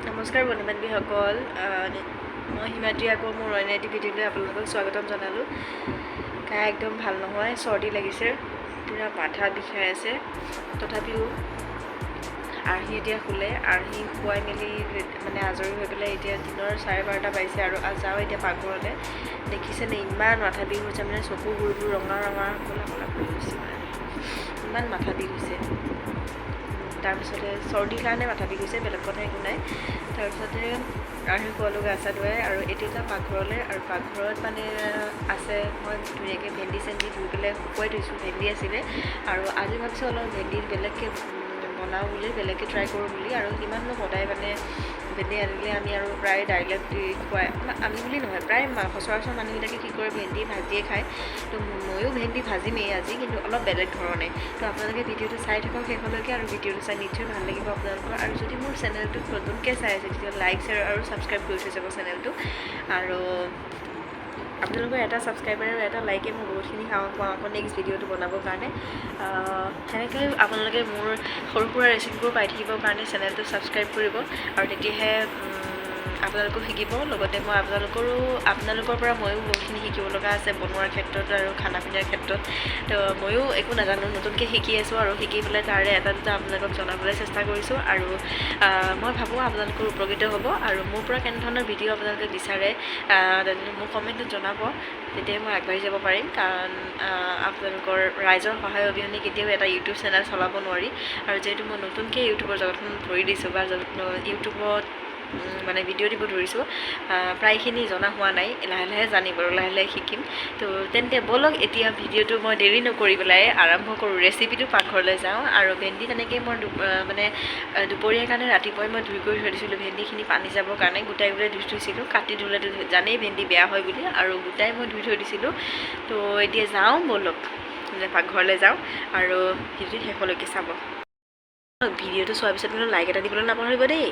নমস্কাৰ বন্ধু-বান্ধৱীসকল, মই হিমাদ্ৰী আকৌ মোৰ অন্য এটি ভিডিঅ'লৈ আপোনালোকক স্বাগতম জনালোঁ। গা একদম ভাল নহয়, চৰ্দি লাগিছে, পূৰা মাথা বিষাই আছে। তথাপিও আৰ্হি এতিয়া শুলে, আৰ্হি শুৱাই মেলি মানে আজৰি হৈ পেলাই এতিয়া দিনৰ 12:30 বাজিছে আৰু যাওঁ এতিয়া পাকঘৰলৈ। দেখিছেনে ইমান মাথা বিষ হৈছে, মানে চকুবোৰ ৰঙা ৰঙা ক'লা ক'লা পৰি গৈছে, ইমান মাথা বিষ হৈছে। তাৰপিছতে চৰ্দিৰ কাৰণে মাথা বিষ হৈছে, বেলেগ কথা একো নাই। তাৰপিছতে আহি খোৱালোঁ গা চা ধুৱাই আৰু এতিয়া যাওঁ পাকঘৰলৈ। আৰু পাকঘৰত মানে আছে, মই ধুনীয়াকৈ ভেন্দি চেন্দি ধুই পেলাই শুকুৱাই থৈছোঁ। ভেন্দি আছিলে আৰু আজি ভাবিছোঁ অলপ ভেন্দি বেলেগকৈ বনাওঁ বুলি, বেলেগকৈ ট্ৰাই কৰোঁ বুলি। আৰু ইমাননো সদায় মানে ভেন্দি আনিলে আমি আৰু প্ৰায় দাইলত দি খুৱাই, আমি বুলি নহয়, প্ৰায় সচৰাচৰ মানুহবিলাকে কি কৰে, ভেন্দি ভাজিয়ে খায়। তো ময়ো ভেন্দি ভাজিমেই আজি, কিন্তু অলপ বেলেগ ধৰণে। তো আপোনালোকে ভিডিঅ'টো চাই থাকক শেষলৈকে, আৰু ভিডিঅ'টো চাই নিশ্চয় ভাল লাগিব আপোনালোকৰ। আৰু যদি মোৰ চেনেলটোত নতুনকৈ চাই আছে তেতিয়া লাইক শ্বেয়াৰ আৰু ছাবস্ক্ৰাইব কৰি থৈ যাব চেনেলটো। আৰু আপোনালোকৰ এটা ছাবস্ক্ৰাইবাৰ আৰু এটা লাইকে মোৰ বহুতখিনি সাহস পাওঁ আকৌ নেক্সট ভিডিঅ'টো বনাবৰ কাৰণে। সেনেকৈ আপোনালোকে মোৰ সৰু সুৰা ৰেচিপিবোৰ পাই থাকিবৰ কাৰণে চেনেলটো ছাবস্ক্ৰাইব কৰিব, আৰু তেতিয়াহে আপোনালোকেও শিকিব। লগতে মই আপোনালোকৰ পৰা ময়ো বহুতখিনি শিকিব লগা আছে বনোৱাৰ ক্ষেত্ৰত আৰু খানা পিনাৰ ক্ষেত্ৰত। তো ময়ো একো নাজানো, নতুনকৈ শিকি আছোঁ আৰু শিকি পেলাই তাৰে এটা দুটা আপোনালোকক জনাবলৈ চেষ্টা কৰিছোঁ। আৰু মই ভাবোঁ আপোনালোকৰ উপকৃত হ'ব। আৰু মোৰ পৰা কেনেধৰণৰ ভিডিঅ' আপোনালোকে বিচাৰে মোক কমেণ্টত জনাব, তেতিয়াই মই আগবাঢ়ি যাব পাৰিম। কাৰণ আপোনালোকৰ ৰাইজৰ সহায় অবিহনে কেতিয়াও এটা ইউটিউব চেনেল চলাব নোৱাৰি। আৰু যিহেতু মই নতুনকৈ ইউটিউবৰ জগতখন ধৰি দিছোঁ বা ইউটিউবত মানে ভিডিঅ' দিব ধৰিছোঁ, প্ৰায়খিনি জনা হোৱা নাই, লাহে লাহে জানিম আৰু লাহে লাহে শিকিম। তো তেন্তে ব'লক এতিয়া ভিডিঅ'টো মই দেৰি নকৰি পেলাই আৰম্ভ কৰোঁ। ৰেচিপিটো পাকঘৰলৈ যাওঁ। আৰু ভেন্দি তেনেকৈ মই মানে দুপৰীয়াৰ কাৰণে ৰাতিপুৱাই মই ধুই কৰি থৈ দিছিলোঁ ভেন্দিখিনি পানী যাবৰ কাৰণে, গোটাই গোটাই ধুই থৈছিলোঁ। কাটি ধুলেতো জানেই ভেন্দি বেয়া হয় বুলি, আৰু গোটাই মই ধুই থৈ দিছিলোঁ। তো এতিয়া যাওঁ ব'লক, পাকঘৰলৈ যাওঁ আৰু ভিডিঅ'টো শেষলৈকে চাব। ভিডিঅ'টো চোৱাৰ পিছত কিন্তু লাইক এটা দিবলৈ নাপাহৰিব দেই।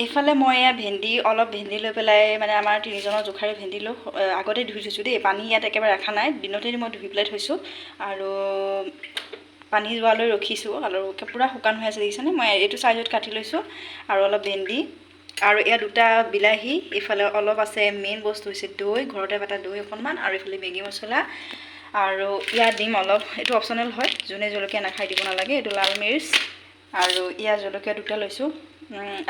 এইফালে মই অলপ ভেন্দি লৈ পেলাই, মানে আমাৰ 3জনৰ জোখাৰে ভেন্দি লৈ আগতে ধুই থৈছোঁ দেই। পানী ইয়াত একেবাৰে ৰখা নাই, দিনতে মই ধুই পেলাই থৈছোঁ আৰু পানী যোৱালৈ ৰখিছোঁ। আৰু পূৰা শুকান হৈ আছে দেখিছেনে। মই এইটো চাইজত কাটি লৈছোঁ। আৰু অলপ ভেন্দি আৰু এয়া 2টা বিলাহী, এইফালে অলপ আছে। মেইন বস্তু হৈছে দৈ, ঘৰতে কাটা দৈ অকণমান, আৰু এইফালে মেগী মছলা, আৰু ইয়াত দিম অলপ, এইটো অপশ্যনেল হয়, যোনে জলকীয়া নাখায় দিব নালাগে, এইটো লাল মিৰ্চ। আৰু ইয়াত জলকীয়া 2টা লৈছোঁ।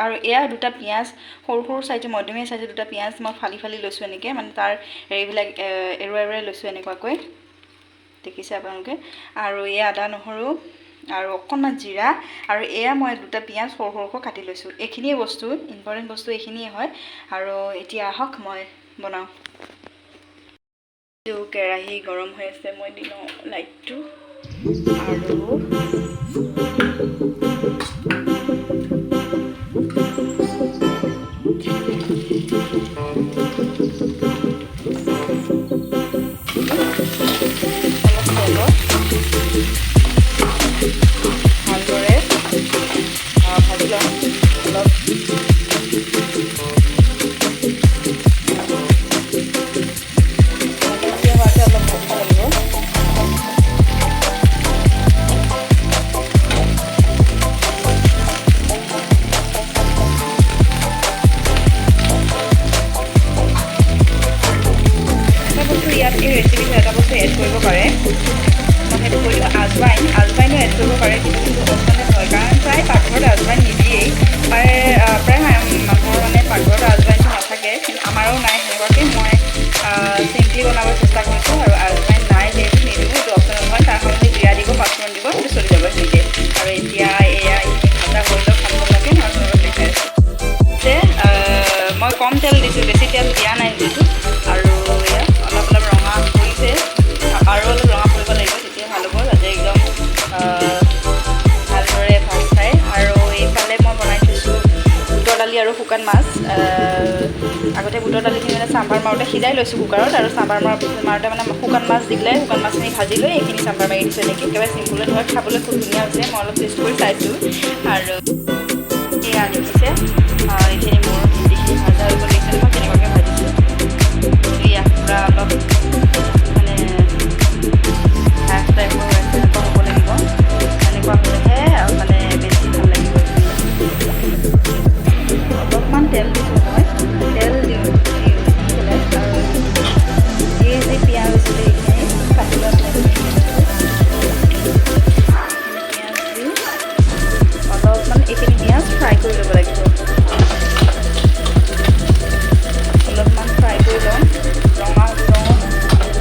আৰু এয়া 2টা পিঁয়াজ, সৰু সৰু চাইজৰ মধ্যমীয়া চাইজৰ 2টা পিঁয়াজ মই ফালি ফালি লৈছোঁ এনেকৈ, মানে তাৰ হেৰিবিলাক এৰুৱাই লৈছোঁ এনেকুৱাকৈ, দেখিছে আপোনালোকে। আৰু এয়া আদা নহৰু আৰু অকণমান জিৰা, আৰু এয়া মই 2টা পিঁয়াজ সৰু সৰুকৈ কাটি লৈছোঁ। এইখিনিয়ে বস্তু, ইম্পৰ্টেণ্ট বস্তু এইখিনিয়ে হয়। আৰু এতিয়া আহক মই বনাওঁ। কেৰাহী গৰম হৈ আছে, মই দি লওঁ লাইটটো। আৰু ভালদৰে ভাজি লওঁ অলপ। ইয়াত এই ৰেচিপিটো এটা বস্তু এড কৰিব পাৰে, মই সেইটো কৈ দিওঁ, আজৱাইনো এড কৰিব পাৰে, কিন্তু অপশ্যনেল হয়। কাৰণ প্ৰায় পাকঘৰত আজৱাইন নিদিয়েই, প্ৰায় মানুহৰ মানে পাকঘৰত আজৱাইনটো নাথাকে, কিন্তু আমাৰো নাই সেনেকুৱাকৈ। মই চিম্পলি বনাব চেষ্টা কৰিছোঁ, আৰু আজৱাইন নাই যিহেতু নিদিওঁ, সেইটো অপশ্যনেল হয়। তাৰ সলনি জিৰা দিব, পাঁচফোৰণ দিব, সেইটো চলি যাব সেনেকৈ। আৰু এতিয়া এয়া ভাজা হৈ লওক, খাব লাগে, আৰু অলপ দেখাই আছোঁ যে মই কম তেল দিছোঁ, বেছি তেল দিয়া নাই যিহেতু। আৰু এয়া অলপ অলপ ৰঙা পৰিছে, আৰু অলপ ৰঙা পৰিব লাগিব, তেতিয়া ভাল হ'ব, যাতে একদম ভালদৰে ভাজ খায়। আৰু এইফালে মই বনাই থৈছোঁ বুটৰ দালি আৰু শুকান মাছ। আগতে বুটৰ দালিখিনি মানে চাম্বাৰ মাৰোঁতে সিজাই লৈছোঁ কুকাৰত, আৰু চাম্বাৰ মাৰোঁতে মানে শুকান মাছ দি পেলাই শুকান মাছখিনি ভাজি লৈ এইখিনি চাম্বাৰ মাৰি দিছোঁ এনেকৈ, একেবাৰে চিম্পুলত হয়, খাবলৈ খুব ধুনীয়া হৈছে। মই অলপ টেষ্ট কৰি চাইছোঁ। আৰু এয়া দেখিছে, এইখিনি মোৰ ভেন্দিখিনি ভাজা হৈ গ'ল, দেখিছে মই কেনেকুৱাকৈ ভাজিছোঁ। এয়া পূৰা অলপ মানে হাফ টাইপৰ এনেকুৱা হ'ব লাগিব, এনেকুৱা হ'লেহে মানে বেছি ভাল লাগিব। ফ্ৰাই কৰি ল'ব লাগিব অলপমান ফ্ৰাই কৰি ল'ম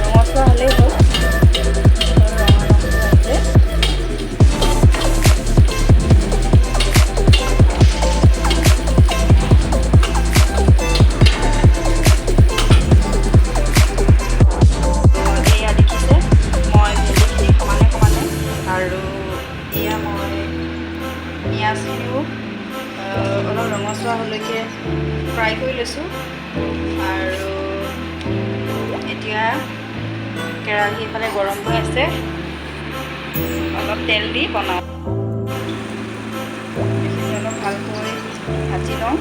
ৰঙচুৱা হ'লেই হ'ল ৰঙা ৰংটো আহিলে পিঁয়াজখিনিও অলপ ৰঙচুৱা হ'লৈকে ফ্ৰাই কৰি লৈছোঁ আৰু এতিয়া কেৰাহী ইফালে গৰম হৈ আছে অলপ তেল দি বনাওঁ এইখিনি অলপ ভালকৈ ভাজি লওঁ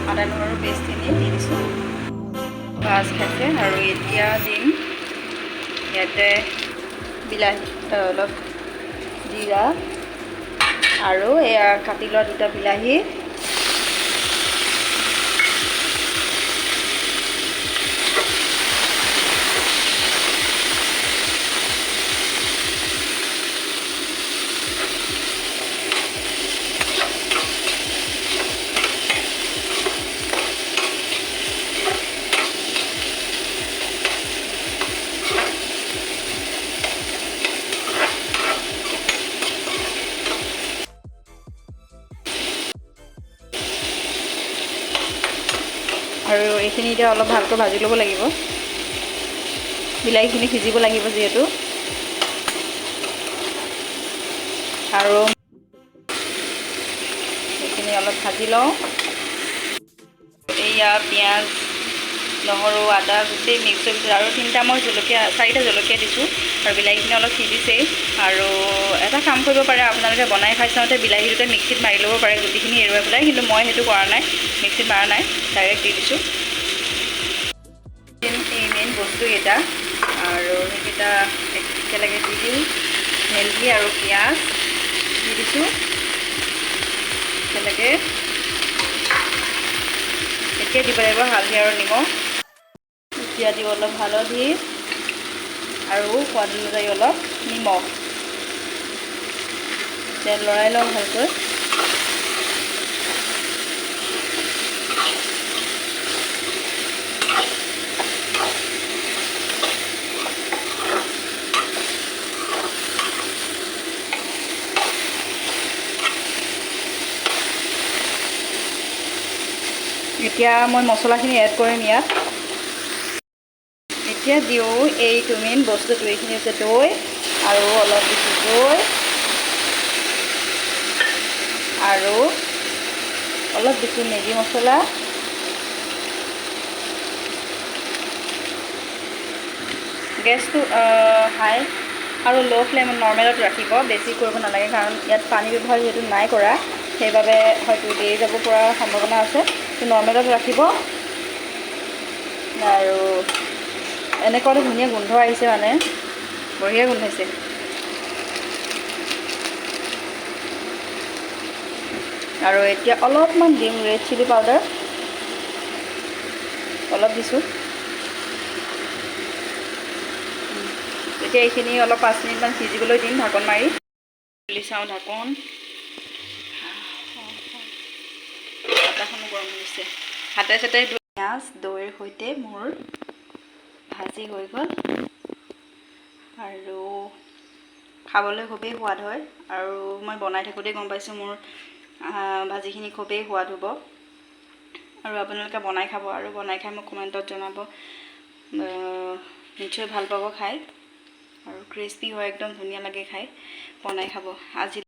আদা নহৰু পেষ্টখিনি দি দিছোঁ ভাজ খাইছে আৰু এতিয়া দিম ইয়াতে বিলাহী অলপ জিৰা আৰু এয়া কাটি লোৱা দুটা বিলাহী আৰু এইখিনি এতিয়া অলপ ভালকৈ ভাজি ল'ব লাগিব বিলাহীখিনি সিজিব লাগিব যিহেতু আৰু এইখিনি অলপ ভাজি লওঁ এয়া পিঁয়াজ নহৰু আদা গোটেই মিক্স হৈ গৈছে আৰু চাৰিটা জলকীয়া দিছোঁ আৰু বিলাহীখিনি অলপ সিজিছেই আৰু এটা কাম কৰিব পাৰে আপোনালোকে বনাই খাই চাওঁতে বিলাহীটোতে মিক্সিত মাৰি ল'ব পাৰে গুটিখিনি এৰুৱাই পেলাই কিন্তু মই সেইটো কৰা নাই মিক্সিত মাৰা নাই ডাইৰেক্ট দি দিছোঁ এই মেইন বস্তু এটা আৰু সেইকেইটা একেলগে দি দিওঁ ভেন্দি আৰু পিঁয়াজ দি দিছোঁ একেলগে এতিয়া দিব লাগিব হালধি আৰু নিমখ এতিয়া দিব অলপ হালধি আৰু সোৱাদ অনুযায়ী অলপ নিমখ এতিয়া লৰাই লওঁ ভালকৈ এতিয়া মই মছলাখিনি এড কৰিম ইয়াত এতিয়া দিওঁ এইটো মেইন বস্তুটো এইখিনি হৈছে দৈ আৰু অলপ দিছোঁ দৈ আৰু অলপ দিছোঁ মেগী মছলা গেছটো হাই আৰু ল' ফ্লেম নৰ্মেলত ৰাখিব বেছি কৰিব নালাগে কাৰণ ইয়াত পানী ব্যৱহাৰ যিহেতু নাই কৰা সেইবাবে হয়তো দেৰি যাব পৰা সম্ভাৱনা আছে নৰ্মেলত ৰাখিব আৰু এনেকুৱাটো ধুনীয়া গোন্ধ আহিছে মানে বঢ়িয়া গোন্ধাইছে আৰু এতিয়া অলপমান দিম ৰেড চিলি পাউডাৰ অলপ দিছোঁ এতিয়া এইখিনি অলপ 5 মিনিটমান সিজিবলৈ দিম ঢাকন মাৰি খুলি চাওঁ ঢাকন আটাখনো গৰম হৈছে হাতে চাতে পিঁয়াজ দৈৰ সৈতে মোৰ ভাজি হৈ গ'ল আৰু খাবলৈ খুবেই সোৱাদ হয় আৰু মই বনাই থাকোঁতে গম পাইছোঁ মোৰ ভাজিখিনি খুবেই সোৱাদ হ'ব আৰু আপোনালোকে বনাই খাব আৰু বনাই খাই মোক কমেণ্টত জনাব নিশ্চয় ভাল পাব খাই আৰু ক্ৰিস্পি হয় একদম ধুনীয়া লাগে খাই বনাই খাব আজি